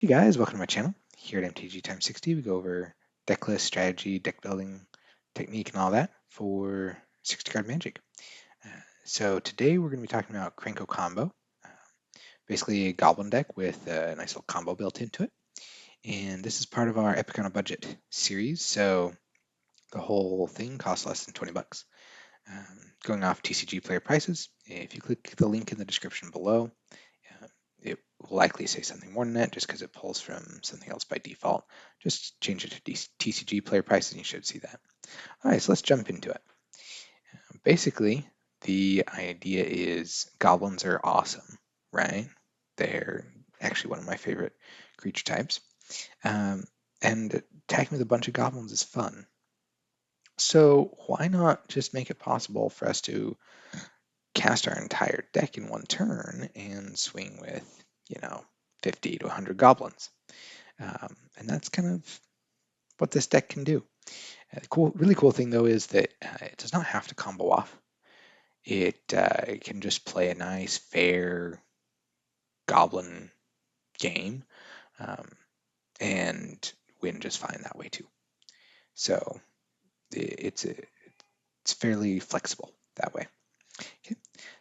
Hey guys, welcome to my channel. Here at MTG Time 60, we go over deck list, strategy, deck building, technique, and all that for 60 card magic. So today we're going to be talking about Krenko Combo, uh, basically a goblin deck with a nice little combo built into it. And this is part of our Epic on a Budget series, so the whole thing costs less than 20 bucks. Going off TCG player prices, if you click the link in the description below, it will likely say something more than that just because it pulls from something else by default. Just change it to TCG player prices and you should see that. All right, so let's jump into it. Basically, the idea is goblins are awesome, right? They're actually one of my favorite creature types. And attacking with a bunch of goblins is fun. So why not just make it possible for us to cast our entire deck in one turn and swing with, 50 to 100 goblins. And that's kind of what this deck can do. The really cool thing though is that it does not have to combo off. It can just play a nice, fair goblin game and win just fine that way too. So it's fairly flexible that way. Okay.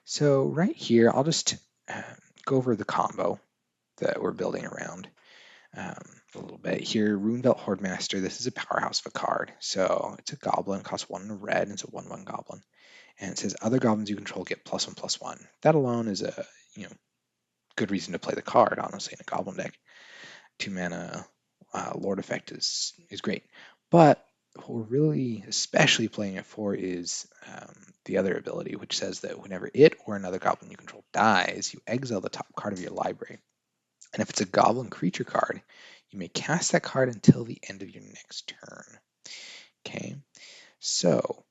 So right here, I'll just go over the combo that we're building around a little bit here. Runebelt Hordemaster, this is a powerhouse of a card. So it's a goblin, costs 1 in a red, and it's a 1/1 goblin. And it says other goblins you control get +1/+1. That alone is a good reason to play the card, honestly, in a goblin deck. 2 mana Lord effect is great. But what we're really especially playing it for is the other ability, which says that whenever it or another goblin you control dies, you exile the top card of your library. And if it's a goblin creature card, you may cast that card until the end of your next turn. Okay, so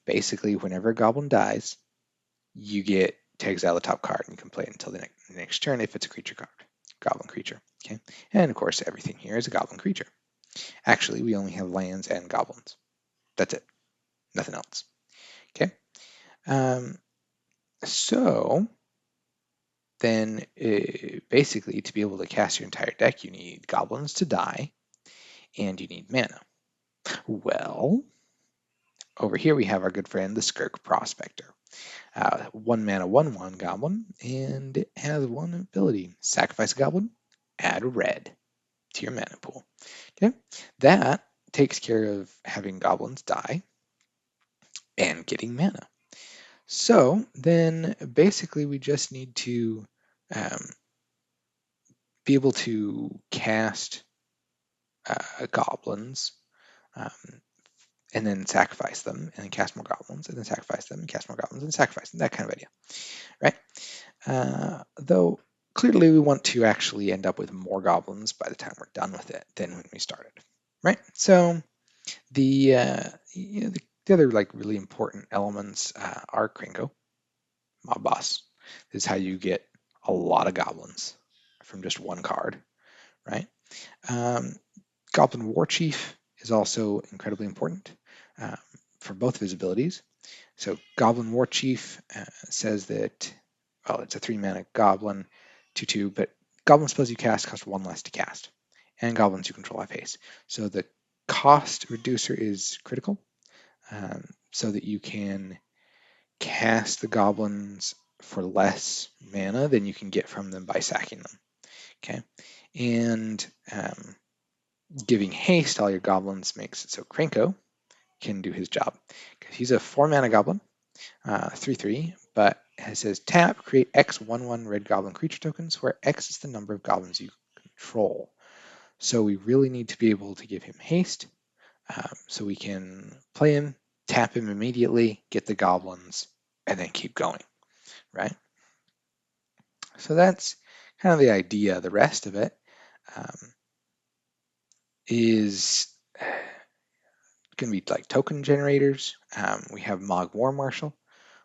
basically, whenever a goblin dies, you get to exile the top card and you can play it until the next turn if it's a creature card, goblin creature. Okay, and of course, everything here is a goblin creature. Actually, we only have lands and goblins. That's it, nothing else. Okay, so then basically to be able to cast your entire deck, you need goblins to die and you need mana. Well, over here we have our good friend the Skirk Prospector. 1 mana, 1/1 goblin, and it has one ability: sacrifice a goblin, add red to your mana pool. Okay, that takes care of having goblins die and getting mana. So then basically we just need to be able to cast goblins um, and then sacrifice them, and then cast more goblins, and then sacrifice them, and cast more goblins, and sacrifice them, that kind of idea, right? Though clearly we want to actually end up with more goblins by the time we're done with it than when we started, right? So the the other like really important elements are Krenko, Mob Boss. This is how you get a lot of goblins from just one card, right? Um, Goblin War Chief is also incredibly important for both of his abilities. So Goblin War Chief says that, well, it's a 3 mana goblin, 2/2, but goblin spells you cast cost 1 less to cast, and goblins you control have haste. So the cost reducer is critical, so that you can cast the goblins for less mana than you can get from them by sacking them. Okay, and giving haste to all your goblins makes it so Krenko can do his job, because he's a 4 mana goblin, 3/3, but it says tap, create X 1/1 red goblin creature tokens, where X is the number of goblins you control. So we really need to be able to give him haste, so we can play him, tap him immediately, get the goblins, and then keep going, right? So that's kind of the idea. The rest of it is going to be like token generators. We have Mog War Marshal,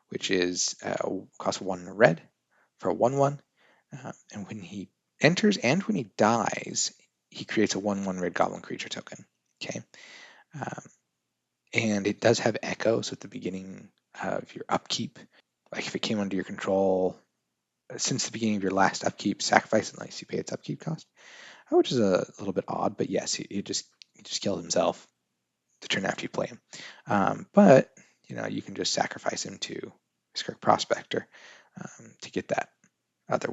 which is costs 1 red for a 1/1. And when he enters and when he dies, he creates a 1/1 red goblin creature token. Okay. And it does have echo, so at the beginning of your upkeep, like if it came under your control, since the beginning of your last upkeep, sacrifice it unless you pay its upkeep cost, which is a little bit odd, but yes, he just killed himself the turn after you play him. But you can just sacrifice him to Skirk Prospector to get that other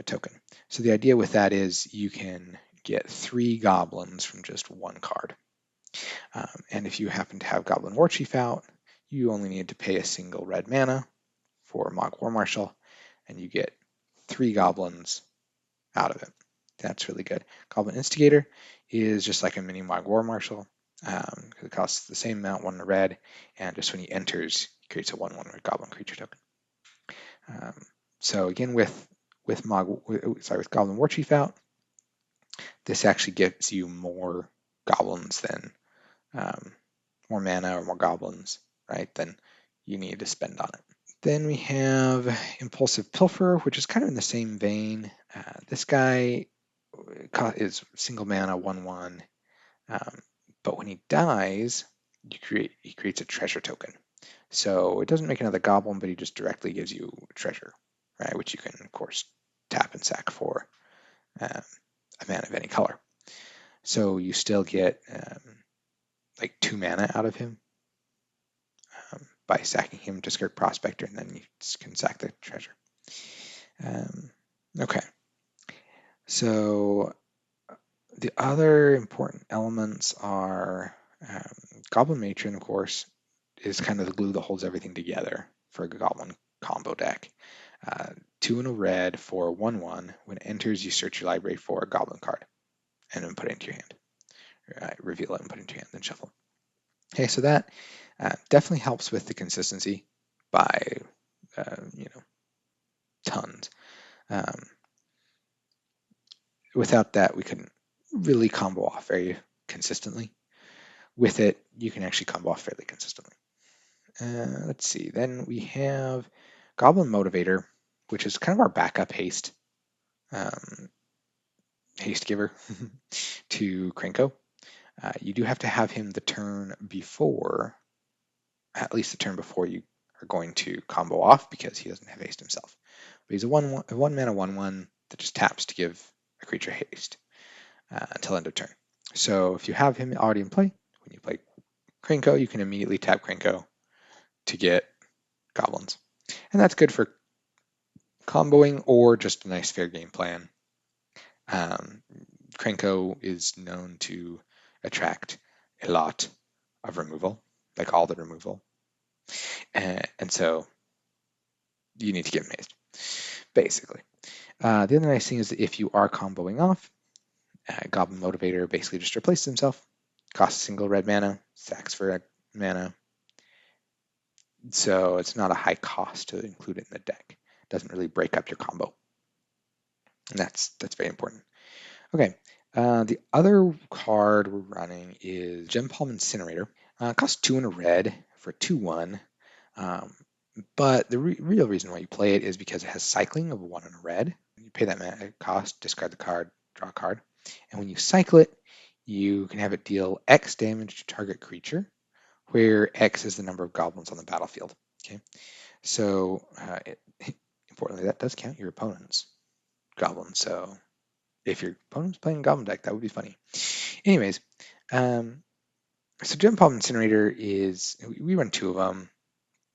token. So the idea with that is you can get 3 goblins from just 1 card. And if you happen to have Goblin War Chief out, you only need to pay a single red mana for Mog War Marshal, and you get 3 goblins out of it. That's really good. Goblin Instigator is just like a mini Mog War Marshal. It costs the same amount, 1 red, and just when he enters, he creates a 1/1 red goblin creature token. So again, with Goblin War Chief out, this actually gives you more goblins than more mana or more goblins, right, than you need to spend on it. Then we have Impulsive Pilfer, which is kind of in the same vein. This guy is single mana, 1/1, but when he dies, he creates a treasure token. So it doesn't make another goblin, but he just directly gives you treasure, right, which you can, of course, tap and sack for a mana of any color. So you still get like 2 mana out of him by sacking him to Skirk Prospector, and then you can sack the treasure. Okay. So the other important elements are Goblin Matron, of course, is kind of the glue that holds everything together for a Goblin combo deck. 2 and a red for 1/1. When it enters, you search your library for a Goblin card and then put it into your hand. Reveal it and put it into your hand, then shuffle. Okay, so that definitely helps with the consistency by tons. Without that, we couldn't really combo off very consistently. With it, you can actually combo off fairly consistently. Let's see. Then we have Goblin Motivator, which is kind of our backup haste giver to Krenko. You do have to have him the turn before, at least the turn before you are going to combo off, because he doesn't have haste himself. But he's a 1 mana 1/1 that just taps to give a creature haste until end of turn. So if you have him already in play, when you play Krenko, you can immediately tap Krenko to get goblins. And that's good for comboing or just a nice fair game plan. Krenko is known to attract a lot of removal, like all the removal. And so you need to get mazed, basically. The other nice thing is that if you are comboing off, Goblin Motivator basically just replaces himself, costs a single red mana, sacks for a mana. So it's not a high cost to include it in the deck. It doesn't really break up your combo. And that's very important. Okay, the other card we're running is Gem Palm Incinerator. Costs 2 and a red for 2/1. But the real reason why you play it is because it has cycling of 1 and a red. You pay that mana cost, discard the card, draw a card. And when you cycle it, you can have it deal X damage to target creature, where X is the number of goblins on the battlefield. Okay, so importantly, that does count your opponent's goblins. So if your opponent's playing a goblin deck, that would be funny. Anyways, so Gem Palm Incinerator is, we run 2 of them.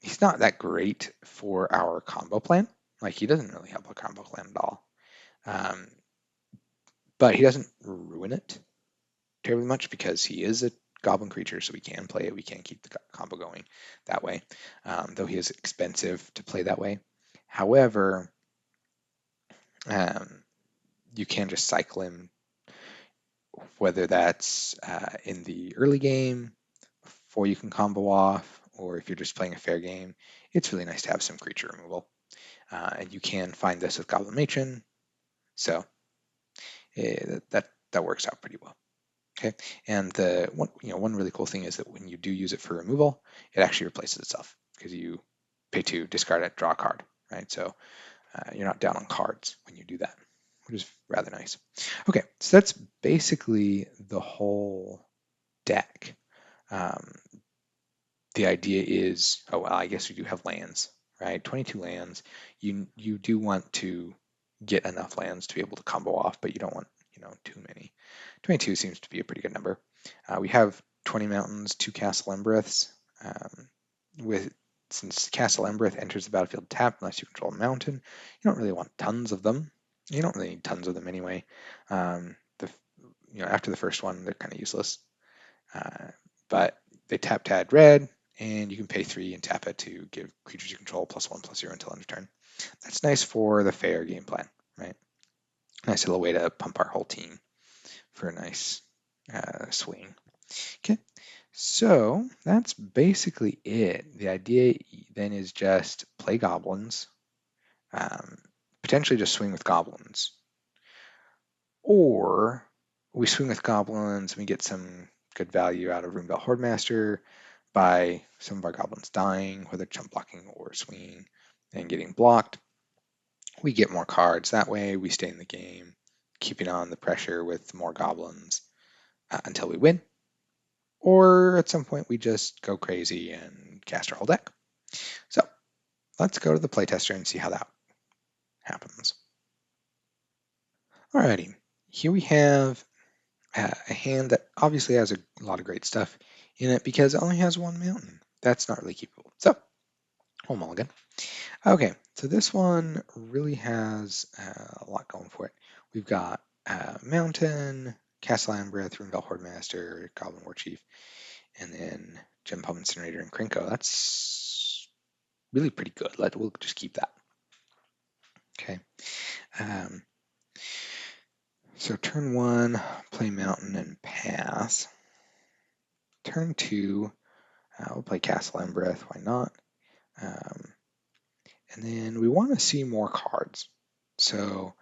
He's not that great for our combo plan. Like, he doesn't really help a combo plan at all. But he doesn't ruin it terribly much because he is a goblin creature, so we can play it. We can keep the combo going that way, though he is expensive to play that way. However, you can just cycle him, whether that's in the early game before you can combo off, or if you're just playing a fair game. It's really nice to have some creature removal. And you can find this with Goblin Matron, so that works out pretty well. Okay, and the one really cool thing is that when you do use it for removal, it actually replaces itself because you pay 2, discard it, draw a card, right? So you're not down on cards when you do that, which is rather nice. Okay, so that's basically the whole deck. The idea is, I guess we do have lands, right? 22 lands. You do want to get enough lands to be able to combo off, but you don't want, too many. 22 seems to be a pretty good number. We have 20 mountains, 2 Castle Embereths. With Since Castle Embereth enters the battlefield tapped unless you control a mountain, you don't really want tons of them. You don't really need tons of them anyway. After the first one, they're kind of useless. But they tap to add red, and you can pay 3 and tap it to give creatures you control +1/+0 until end of turn. That's nice for the fair game plan, right? Nice little way to pump our whole team for a nice swing. Okay, so that's basically it. The idea then is just play goblins, potentially just swing with goblins. Or we swing with goblins and we get some good value out of Runebelt Hordemaster by some of our goblins dying, whether chump blocking or swinging and getting blocked. We get more cards. That way we stay in the game, keeping on the pressure with more goblins until we win. Or at some point we just go crazy and cast our whole deck. So let's go to the playtester and see how that happens. Alrighty, here we have a hand that obviously has a lot of great stuff in it because it only has 1 mountain. That's not really keepable. So, whole mulligan. Okay, so this one really has a lot going for it. We've got Mountain, Castle Ambreth, Runebelt Hordemaster, Goblin Warchief, and then Gem Pump Incinerator and Krenko. That's really pretty good. We'll just keep that. Okay. So turn 1, play Mountain and pass. Turn 2, we'll play Castle Embereth, why not? And then we want to see more cards. So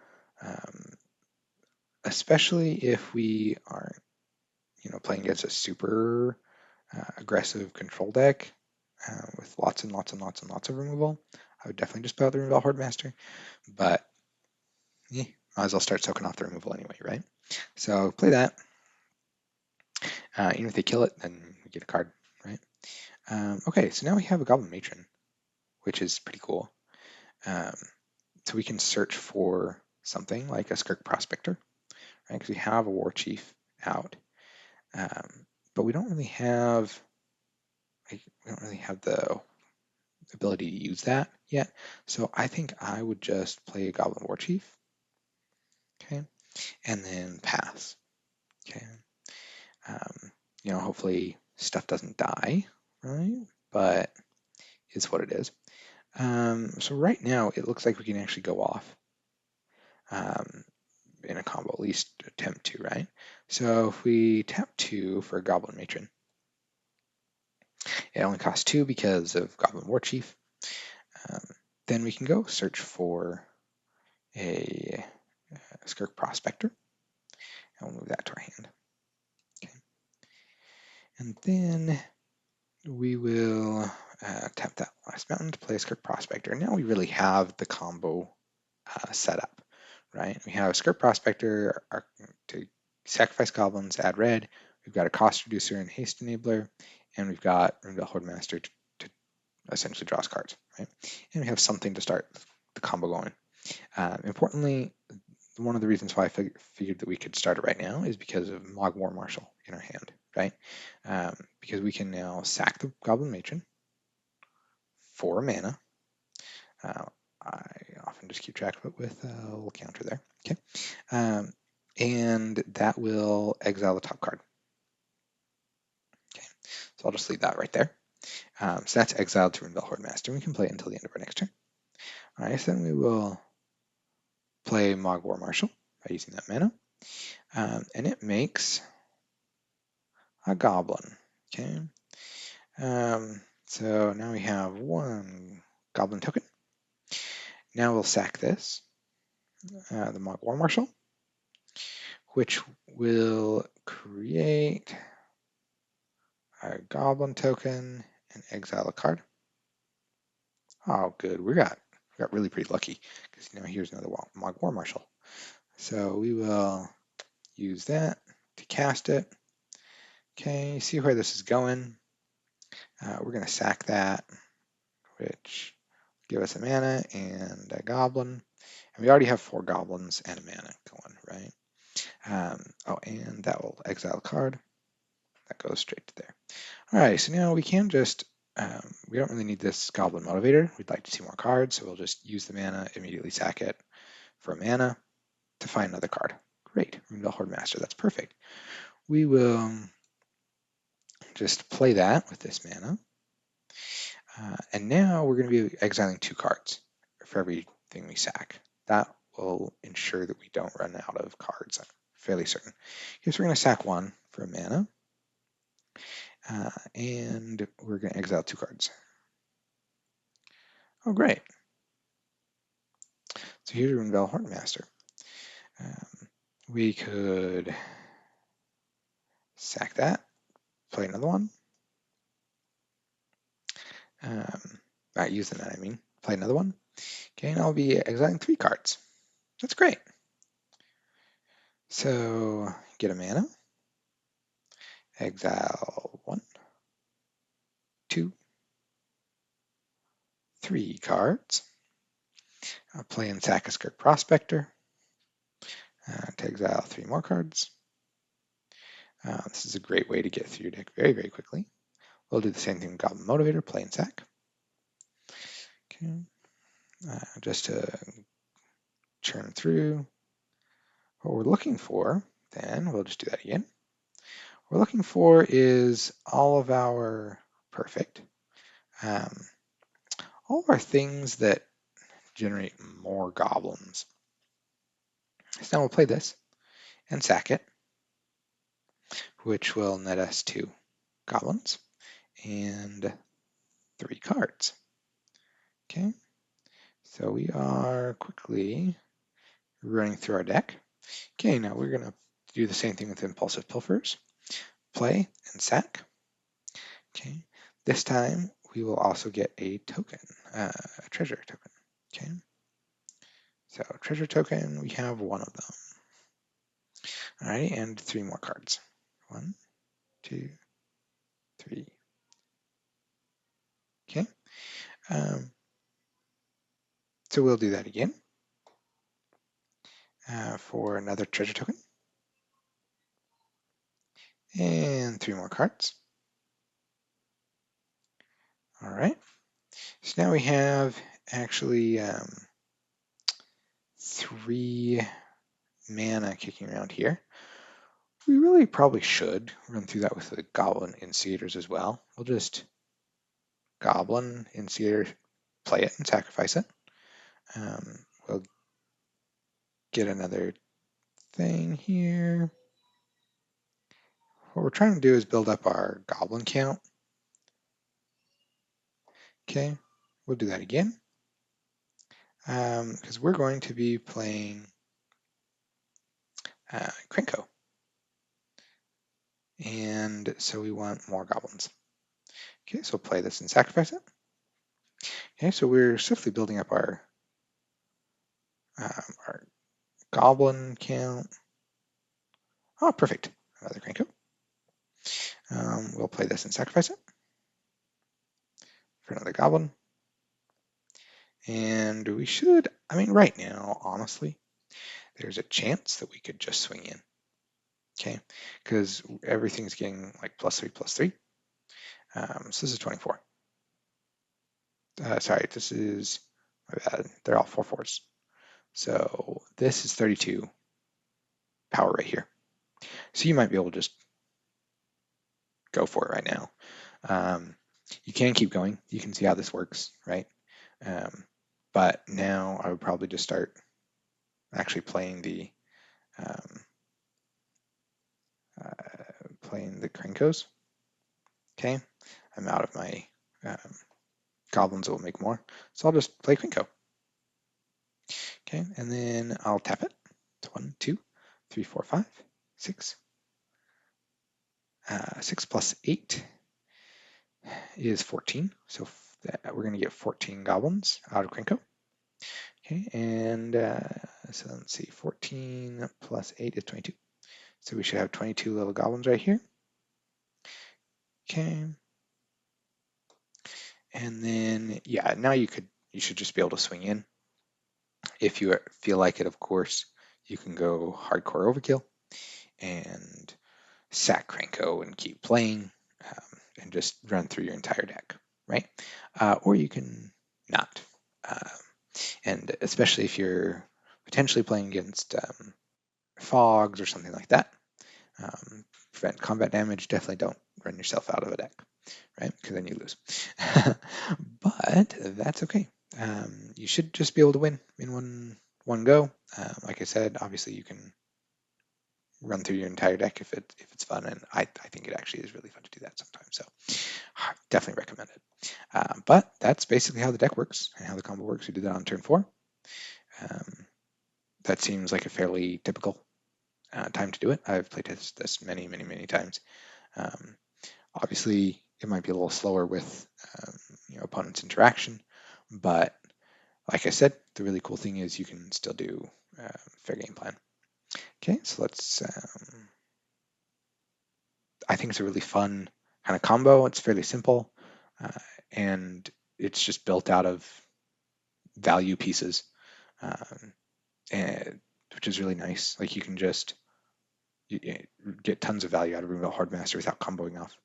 especially if we aren't, playing against a super aggressive control deck with lots and lots and lots and lots of removal, I would definitely just play out the Runebelt Hordemaster. But might as well start soaking off the removal anyway, right? So play that. Even if they kill it, then we get a card, right? Okay, so now we have a Goblin Matron, which is pretty cool. So we can search for something like a Skirk Prospector, right? Because we have a War Chief out, but we don't really have the ability to use that yet. So I think I would just play a Goblin War Chief, okay, and then pass, okay. Hopefully stuff doesn't die, right? But it's what it is. So right now it looks like we can actually go off in a combo, at least attempt to, right? So if we tap 2 for a Goblin Matron, it only costs 2 because of Goblin Warchief. Then we can go search for a Skirk Prospector, and we'll move that to our hand. Okay. And then we will tap that last mountain to play a Skirk Prospector. And now we really have the combo set up, right? We have a Skirk Prospector to sacrifice goblins, add red. We've got a cost reducer and haste enabler, and we've got Runebelt Hordemaster to essentially draw us cards, right? And we have something to start the combo going. Importantly, one of the reasons why I figured that we could start it right now is because of Mogg War Marshal in our hand, right? Because we can now sack the Goblin Matron for mana. I often just keep track of it with a little counter there, okay? And that will exile the top card. Okay, so I'll just leave that right there. So that's exiled to Runebelt Hordemaster. We can play it until the end of our next turn. All right, so then we will play Mogg War Marshal by using that mana. And it makes a goblin, okay? So now we have 1 goblin token. Now we'll sack this, the Mogg War Marshal, which will create a goblin token and exile a card. Oh, good. We got really pretty lucky because here's another Mogg War Marshal. So we will use that to cast it. Okay, see where this is going. We're going to sack that, which give us a mana and a goblin. And we already have 4 goblins and a mana going, right? Oh, and that will exile a card. That goes straight to there. All right, so now we can just, we don't really need this goblin motivator. We'd like to see more cards, so we'll just use the mana, immediately sack it for mana to find another card. Great, Runevale Hordemaster, that's perfect. We will just play that with this mana. And now we're going to be exiling 2 cards for everything we sack. That will ensure that we don't run out of cards, I'm fairly certain. Okay, so we're going to sack 1 for a mana. And we're going to exile 2 cards. Oh, great. So here's Runevale Hordemaster. We could sack that, play another one. Not use the net, I mean. Play another one. Okay, and I'll be exiling 3 cards. That's great. So get a mana. Exile 1, 2, 3 cards. I'll play in sack a Skirk Prospector to exile 3 more cards. This is a great way to get through your deck very, very quickly. We'll do the same thing with Goblin Motivator, play in sack. Okay. Just to churn through. What we're looking for, then, we'll just do that again. What we're looking for is all of our perfect. All of our things that generate more goblins. So now we'll play this and sack it, which will net us 2 goblins and 3 cards. Okay, so we are quickly running through our deck. Okay, now we're going to do the same thing with Impulsive Pilfers. Play and sack. Okay, this time we will also get a token, a treasure token. Okay, so treasure token, we have 1 of them. All right, and 3 more cards. 1, 2, 3. Okay, so we'll do that again for another treasure token. And 3 more cards. All right, so now we have actually 3 mana kicking around here. We really probably should run through that with the Goblin Instigators as well. We'll just Goblin Instigator, play it and sacrifice it. We'll get another thing here. What we're trying to do is build up our Goblin count. Okay, we'll do that again. Because we're going to be playing Krenko. And so we want more goblins. Okay, so play this and sacrifice it. Okay, so we're swiftly building up our goblin count. Oh, perfect. Another Krenko. We'll play this and sacrifice it for another goblin. And we should, I mean, right now, honestly, there's a chance that we could just swing in. Okay, because everything's getting like +3/+3. So this is 24. Sorry, this is, my bad, they're all 4/4s. So this is 32 power right here. So you might be able to just go for it right now. You can keep going. You can see how this works, right? But now I would probably just start actually playing the Krenkos. Okay, I'm out of my goblins that will make more, so I'll just play Krenko. Okay, and then I'll tap it. It's 1, 2, 3, 4, 5, 6. 6 plus 8 is 14, so we're going to get 14 goblins out of Krenko. Okay, and so let's see, 14 plus 8 is 22. So we should have 22 little goblins right here. Okay. And then, yeah, now you could, you should just be able to swing in. If you feel like it, of course, you can go hardcore overkill and sack Krenko and keep playing and just run through your entire deck, right? Or you can not. And especially if you're potentially playing against fogs or something like that, prevent combat damage, definitely don't run yourself out of a deck, right? Because then you lose. But that's okay. You should just be able to win in one go. Like I said, obviously you can run through your entire deck if it's fun, and I think it actually is really fun to do that sometimes. So definitely recommend it. But that's basically how the deck works and how the combo works. We did that on turn 4. That seems like a fairly typical time to do it. I've played this many times. Obviously, it might be a little slower with opponents' interaction, but like I said, the really cool thing is you can still do fair game plan. Okay, so let's. I think it's a really fun kind of combo. It's fairly simple, and it's just built out of value pieces, which is really nice. Like you can just get tons of value out of Remote Hardmaster without comboing off.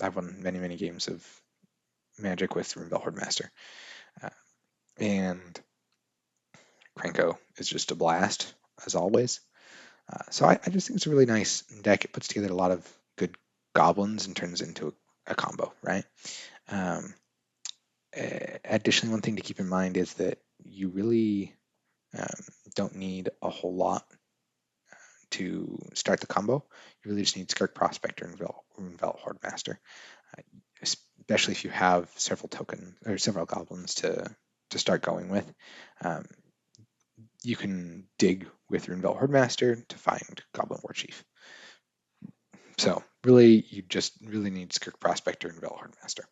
I've won many games of Magic with Remote Hardmaster, and Krenko is just a blast as always. So I just think it's a really nice deck. It puts together a lot of good goblins and turns into a combo, right? Additionally, one thing to keep in mind is that you really don't need a whole lot to start the combo. You really just need Skirk Prospector and Envelop Hardmaster, especially if you have several tokens or several goblins to start going with. You can dig with your Envelop Hardmaster to find Goblin War Chief. So really, you just really need Skirk Prospector and Envelop Hardmaster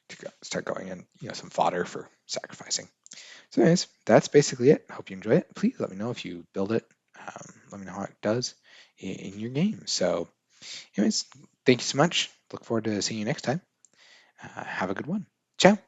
to start going, and some fodder for sacrificing. So anyways, that's basically it. Hope you enjoy it. Please let me know if you build it. Let me know how it does in your game. So anyways, thank you so much. Look forward to seeing you next time. Have a good one. Ciao.